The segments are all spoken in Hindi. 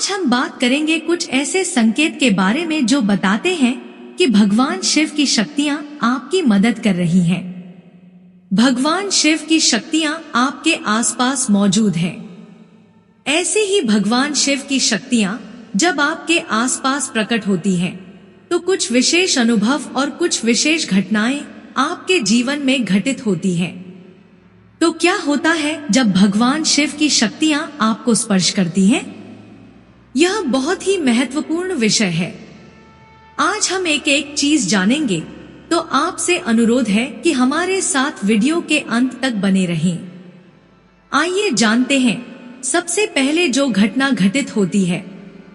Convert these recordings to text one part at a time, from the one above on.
आज हम बात करेंगे कुछ ऐसे संकेत के बारे में जो बताते हैं कि भगवान शिव की शक्तियां आपकी मदद कर रही हैं। भगवान शिव की शक्तियां आपके आसपास मौजूद हैं। ऐसे ही भगवान शिव की शक्तियां जब आपके आसपास प्रकट होती हैं, तो कुछ विशेष अनुभव और कुछ विशेष घटनाएं आपके जीवन में घटित होती हैं। तो क्या होता है जब भगवान शिव की शक्तियां आपको स्पर्श करती हैं? यह बहुत ही महत्वपूर्ण विषय है। आज हम एक एक चीज जानेंगे, तो आपसे अनुरोध है कि हमारे साथ वीडियो के अंत तक बने रहें। आइए जानते हैं। सबसे पहले जो घटना घटित होती है,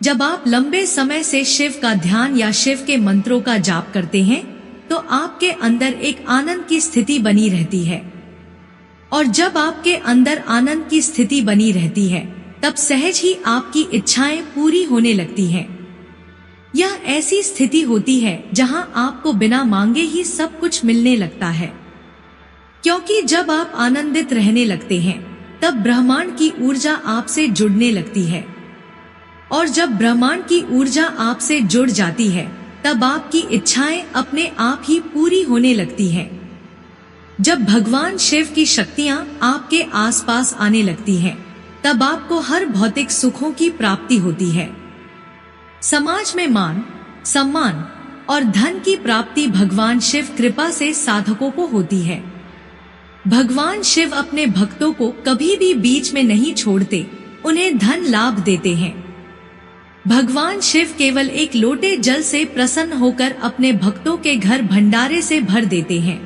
जब आप लंबे समय से शिव का ध्यान या शिव के मंत्रों का जाप करते हैं, तो आपके अंदर एक आनंद की स्थिति बनी रहती है। और जब आपके अंदर आनंद की स्थिति बनी रहती है, तब सहज ही आपकी इच्छाएं पूरी होने लगती हैं। यह ऐसी स्थिति होती है जहां आपको बिना मांगे ही सब कुछ मिलने लगता है, क्योंकि जब आप आनंदित रहने लगते हैं, तब ब्रह्मांड की ऊर्जा आपसे जुड़ने लगती है। और जब ब्रह्मांड की ऊर्जा आपसे जुड़ जाती है, तब आपकी इच्छाएं अपने आप ही पूरी होने लगती हैं। जब भगवान शिव की शक्तियां आपके आसपास आने लगती हैं, तब आपको हर भौतिक सुखों की प्राप्ति होती है। समाज में मान, सम्मान और धन की प्राप्ति भगवान शिव कृपा से साधकों को होती है। भगवान शिव अपने भक्तों को कभी भी बीच में नहीं छोड़ते, उन्हें धन लाभ देते हैं। भगवान शिव केवल एक लोटे जल से प्रसन्न होकर अपने भक्तों के घर भंडारे से भर देते हैं।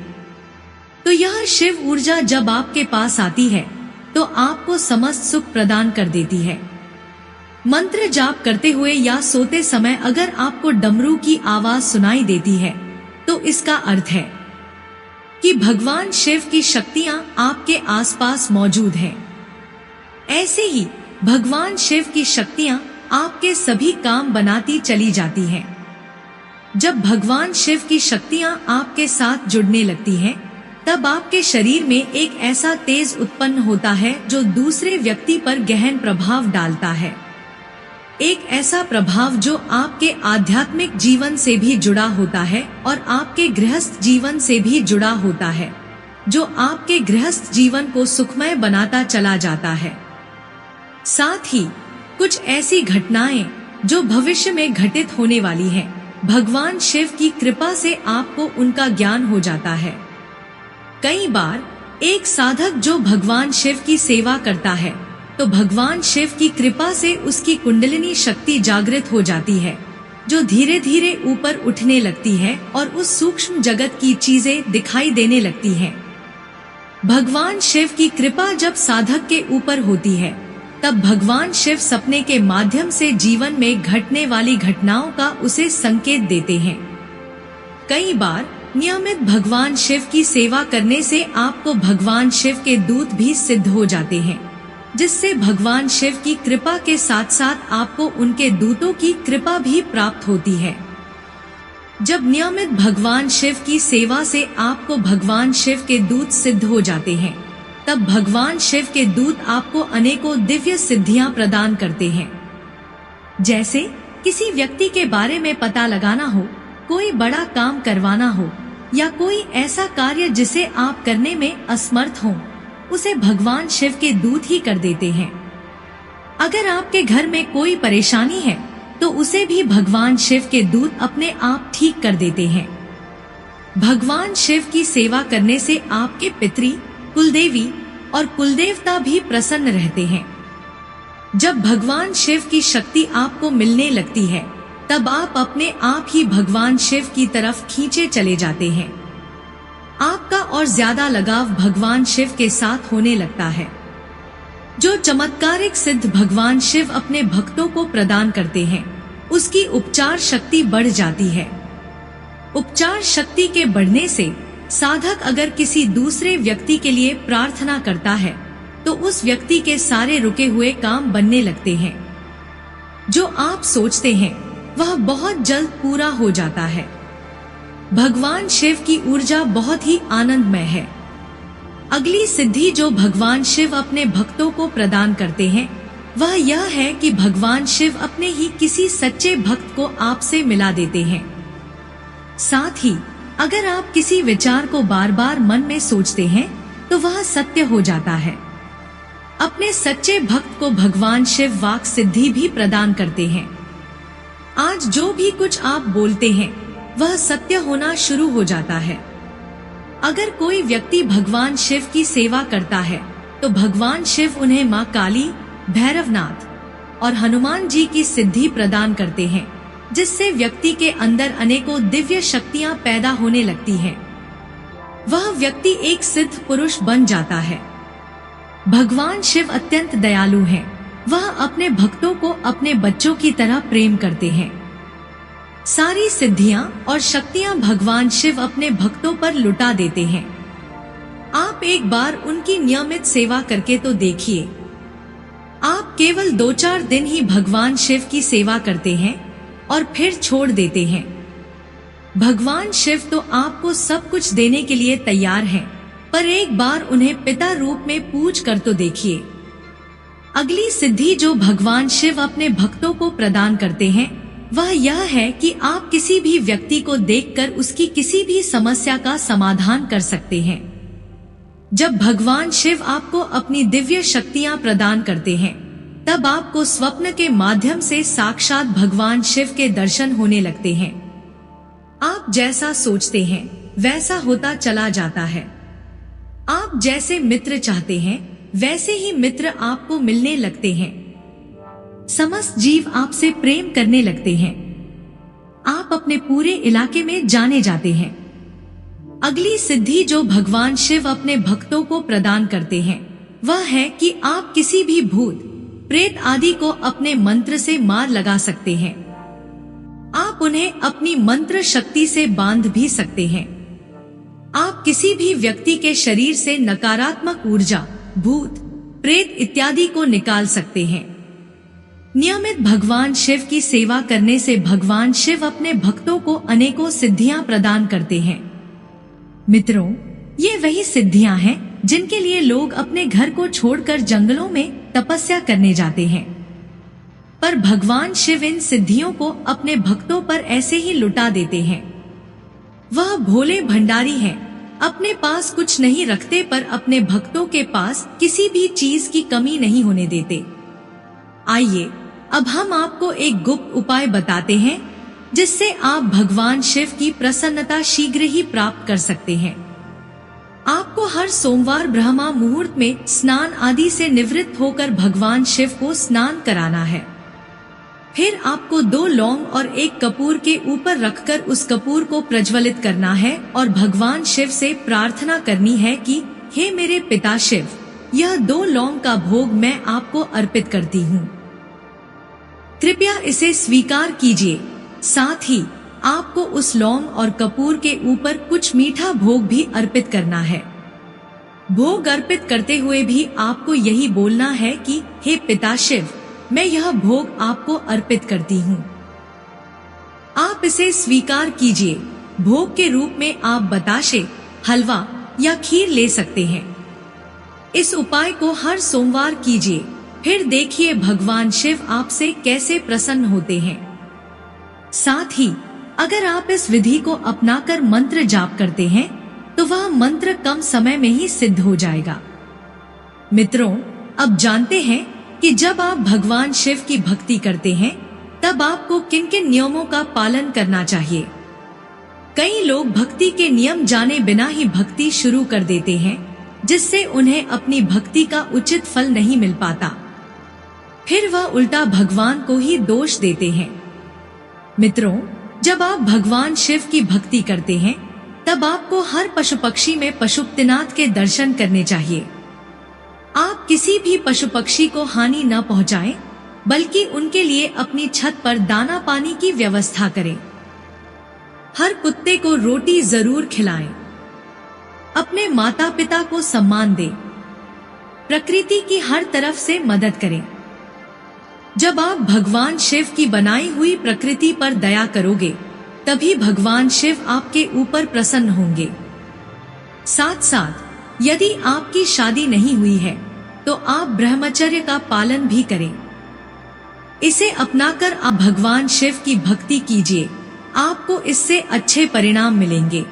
तो यह शिव ऊर्जा जब आपके पास आती है, तो आपको समस्त सुख प्रदान कर देती है। मंत्र जाप करते हुए या सोते समय अगर आपको डमरू की आवाज सुनाई देती है, तो इसका अर्थ है कि भगवान शिव की शक्तियां आपके आसपास मौजूद हैं। ऐसे ही भगवान शिव की शक्तियां आपके सभी काम बनाती चली जाती हैं। जब भगवान शिव की शक्तियां आपके साथ जुड़ने लगती हैं, तब आपके शरीर में एक ऐसा तेज उत्पन्न होता है जो दूसरे व्यक्ति पर गहन प्रभाव डालता है। एक ऐसा प्रभाव जो आपके आध्यात्मिक जीवन से भी जुड़ा होता है और आपके गृहस्थ जीवन से भी जुड़ा होता है, जो आपके गृहस्थ जीवन को सुखमय बनाता चला जाता है। साथ ही कुछ ऐसी घटनाएं जो भविष्य में घटित होने वाली हैं, भगवान शिव की कृपा से आपको उनका ज्ञान हो जाता है। कई बार एक साधक जो भगवान शिव की सेवा करता है, तो भगवान शिव की कृपा से उसकी कुंडलिनी शक्ति जागृत हो जाती है, जो धीरे धीरे ऊपर उठने लगती है और उस सूक्ष्म जगत की चीजें दिखाई देने लगती हैं। भगवान शिव की कृपा जब साधक के ऊपर होती है, तब भगवान शिव सपने के माध्यम से जीवन में घटने वाली घटनाओं का उसे संकेत देते हैं। कई बार नियमित भगवान शिव की सेवा करने से आपको भगवान शिव के दूत भी सिद्ध हो जाते हैं, जिससे भगवान शिव की कृपा के साथ साथ आपको उनके दूतों की कृपा भी प्राप्त होती है। जब नियमित भगवान शिव की सेवा से आपको भगवान शिव के दूत सिद्ध हो जाते हैं, तब भगवान शिव के दूत आपको अनेकों दिव्य सिद्धियां प्रदान करते हैं। जैसे किसी व्यक्ति के बारे में पता लगाना हो, कोई बड़ा काम करवाना हो, या कोई ऐसा कार्य जिसे आप करने में असमर्थ हो, उसे भगवान शिव के दूत ही कर देते हैं। अगर आपके घर में कोई परेशानी है, तो उसे भी भगवान शिव के दूत अपने आप ठीक कर देते हैं। भगवान शिव की सेवा करने से आपके पितरी, कुलदेवी और कुलदेवता भी प्रसन्न रहते हैं। जब भगवान शिव की शक्ति आपको मिलने लगती है, तब आप अपने आप ही भगवान शिव की तरफ खींचे चले जाते हैं। आपका और ज्यादा लगाव भगवान शिव के साथ होने लगता है। जो चमत्कारिक सिद्ध भगवान शिव अपने भक्तों को प्रदान करते हैं, उसकी उपचार शक्ति बढ़ जाती है। उपचार शक्ति के बढ़ने से साधक अगर किसी दूसरे व्यक्ति के लिए प्रार्थना करता है, तो उस व्यक्ति के सारे रुके हुए काम बनने लगते हैं। जो आप सोचते हैं वह बहुत जल्द पूरा हो जाता है। भगवान शिव की ऊर्जा बहुत ही आनंदमय है। अगली सिद्धि जो भगवान शिव अपने भक्तों को प्रदान करते हैं, वह यह है कि भगवान शिव अपने ही किसी सच्चे भक्त को आपसे मिला देते हैं। साथ ही अगर आप किसी विचार को बार बार मन में सोचते हैं तो वह सत्य हो जाता है। अपने सच्चे भक्त को भगवान शिव वाक सिद्धि भी प्रदान करते हैं। आज जो भी कुछ आप बोलते हैं वह सत्य होना शुरू हो जाता है। अगर कोई व्यक्ति भगवान शिव की सेवा करता है तो भगवान शिव उन्हें मां काली, भैरवनाथ और हनुमान जी की सिद्धि प्रदान करते हैं, जिससे व्यक्ति के अंदर अनेकों दिव्य शक्तियां पैदा होने लगती हैं। वह व्यक्ति एक सिद्ध पुरुष बन जाता है। भगवान शिव अत्यंत दयालु हैं। वह अपने भक्तों को अपने बच्चों की तरह प्रेम करते हैं। सारी सिद्धियां और शक्तियां भगवान शिव अपने भक्तों पर लुटा देते हैं। आप एक बार उनकी नियमित सेवा करके तो देखिए। आप केवल 2-4 दिन ही भगवान शिव की सेवा करते हैं और फिर छोड़ देते हैं। भगवान शिव तो आपको सब कुछ देने के लिए तैयार हैं, पर एक बार उन्हें पिता रूप में पूज कर तो देखिए। अगली सिद्धि जो भगवान शिव अपने भक्तों को प्रदान करते हैं वह यह है कि आप किसी भी व्यक्ति को देखकर उसकी किसी भी समस्या का समाधान कर सकते हैं। जब भगवान शिव आपको अपनी दिव्य शक्तियां प्रदान करते हैं तब आपको स्वप्न के माध्यम से साक्षात भगवान शिव के दर्शन होने लगते हैं। आप जैसा सोचते हैं वैसा होता चला जाता है। आप जैसे मित्र चाहते हैं वैसे ही मित्र आपको मिलने लगते हैं। समस्त जीव आपसे प्रेम करने लगते हैं। आप अपने पूरे इलाके में जाने जाते हैं। अगली सिद्धि जो भगवान शिव अपने भक्तों को प्रदान करते हैं वह है कि आप किसी भी भूत, प्रेत आदि को अपने मंत्र से मार लगा सकते हैं। आप उन्हें अपनी मंत्र शक्ति से बांध भी सकते हैं। आप किसी भी व्यक्ति के शरीर से नकारात्मक ऊर्जा, भूत, प्रेत इत्यादि को निकाल सकते हैं। नियमित भगवान शिव की सेवा करने से भगवान शिव अपने भक्तों को अनेकों सिद्धियां प्रदान करते हैं। मित्रों, ये वही सिद्धियां हैं जिनके लिए लोग अपने घर को छोड़कर जंगलों में तपस्या करने जाते हैं। पर भगवान शिव इन सिद्धियों को अपने भक्तों पर ऐसे ही लुटा देते हैं। वह भोले भंडारी हैं, अपने पास कुछ नहीं रखते पर अपने भक्तों के पास किसी भी चीज की कमी नहीं होने देते। आइए अब हम आपको एक गुप्त उपाय बताते हैं जिससे आप भगवान शिव की प्रसन्नता शीघ्र ही प्राप्त कर सकते हैं। आपको हर सोमवार ब्रह्मा मुहूर्त में स्नान आदि से निवृत्त होकर भगवान शिव को स्नान कराना है। फिर आपको 2 लौंग और 1 कपूर के ऊपर रखकर उस कपूर को प्रज्वलित करना है और भगवान शिव से प्रार्थना करनी है कि हे मेरे पिता शिव, यह 2 लौंग का भोग मैं आपको अर्पित करती हूँ। कृपया इसे स्वीकार कीजिए। साथ ही आपको उस लौंग और कपूर के ऊपर कुछ मीठा भोग भी अर्पित करना है। भोग अर्पित करते हुए भी आपको यही बोलना है कि हे पिता शिव, मैं यह भोग आपको अर्पित करती हूँ। आप इसे स्वीकार कीजिए। भोग के रूप में आप बताशे, हलवा या खीर ले सकते हैं। इस उपाय को हर सोमवार कीजिए, फिर देखिए भगवान शिव आपसे कैसे प्रसन्न होते हैं। साथ ही अगर आप इस विधि को अपनाकर मंत्र जाप करते हैं तो वह मंत्र कम समय में ही सिद्ध हो जाएगा। मित्रों, अब जानते हैं कि जब आप भगवान शिव की भक्ति करते हैं तब आपको किन किन नियमों का पालन करना चाहिए। कई लोग भक्ति के नियम जाने बिना ही भक्ति शुरू कर देते हैं, जिससे उन्हें अपनी भक्ति का उचित फल नहीं मिल पाता। फिर वह उल्टा भगवान को ही दोष देते हैं। मित्रों, जब आप भगवान शिव की भक्ति करते हैं तब आपको हर पशु पक्षी में पशुपतिनाथ के दर्शन करने चाहिए। आप किसी भी पशु पक्षी को हानि न पहुंचाएं, बल्कि उनके लिए अपनी छत पर दाना पानी की व्यवस्था करें। हर कुत्ते को रोटी जरूर खिलाएं। अपने माता पिता को सम्मान दें। प्रकृति की हर तरफ से मदद करें। जब आप भगवान शिव की बनाई हुई प्रकृति पर दया करोगे तभी भगवान शिव आपके ऊपर प्रसन्न होंगे। साथ साथ यदि आपकी शादी नहीं हुई है तो आप ब्रह्मचर्य का पालन भी करें। इसे अपनाकर आप भगवान शिव की भक्ति कीजिए, आपको इससे अच्छे परिणाम मिलेंगे।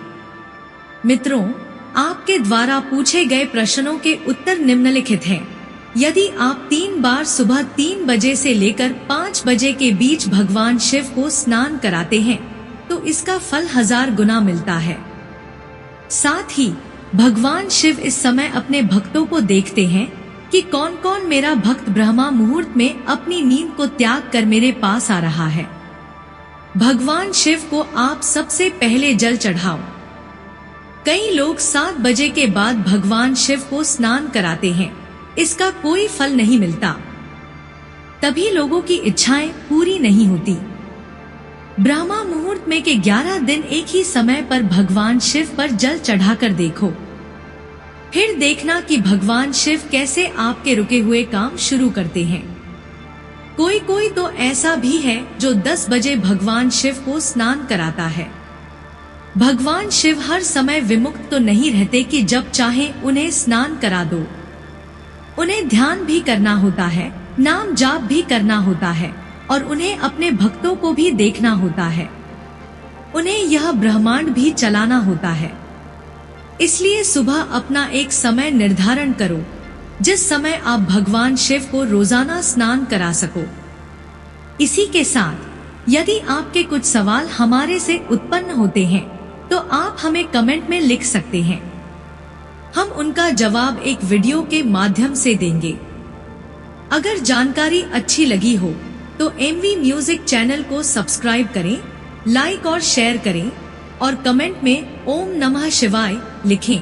मित्रों, आपके द्वारा पूछे गए प्रश्नों के उत्तर निम्नलिखित हैं। यदि आप 3 बार सुबह 3 बजे से लेकर 5 बजे के बीच भगवान शिव को स्नान कराते हैं तो इसका फल 1000 गुना मिलता है। साथ ही भगवान शिव इस समय अपने भक्तों को देखते हैं कि कौन कौन मेरा भक्त ब्रह्मा मुहूर्त में अपनी नींद को त्याग कर मेरे पास आ रहा है। भगवान शिव को आप सबसे पहले जल चढ़ाओ। कई लोग 7 बजे के बाद भगवान शिव को स्नान कराते हैं, इसका कोई फल नहीं मिलता। तभी लोगों की इच्छाएं पूरी नहीं होती। ब्रह्मा मुहूर्त में के 11 दिन एक ही समय पर भगवान शिव पर जल चढ़ाकर देखो, फिर देखना कि भगवान शिव कैसे आपके रुके हुए काम शुरू करते हैं। कोई कोई तो ऐसा भी है जो 10 बजे भगवान शिव को स्नान कराता है। भगवान शिव हर समय विमुक्त तो नहीं रहते कि जब चाहे उन्हें स्नान करा दो। उन्हें ध्यान भी करना होता है, नाम जाप भी करना होता है और उन्हें अपने भक्तों को भी देखना होता है। उन्हें यह ब्रह्मांड भी चलाना होता है। इसलिए सुबह अपना एक समय निर्धारण करो जिस समय आप भगवान शिव को रोजाना स्नान करा सको। इसी के साथ यदि आपके कुछ सवाल हमारे से उत्पन्न होते हैं तो आप हमें कमेंट में लिख सकते हैं। हम उनका जवाब एक वीडियो के माध्यम से देंगे। अगर जानकारी अच्छी लगी हो तो एमवी म्यूजिक चैनल को सब्सक्राइब करें, लाइक और शेयर करें और कमेंट में ओम नमः शिवाय लिखें।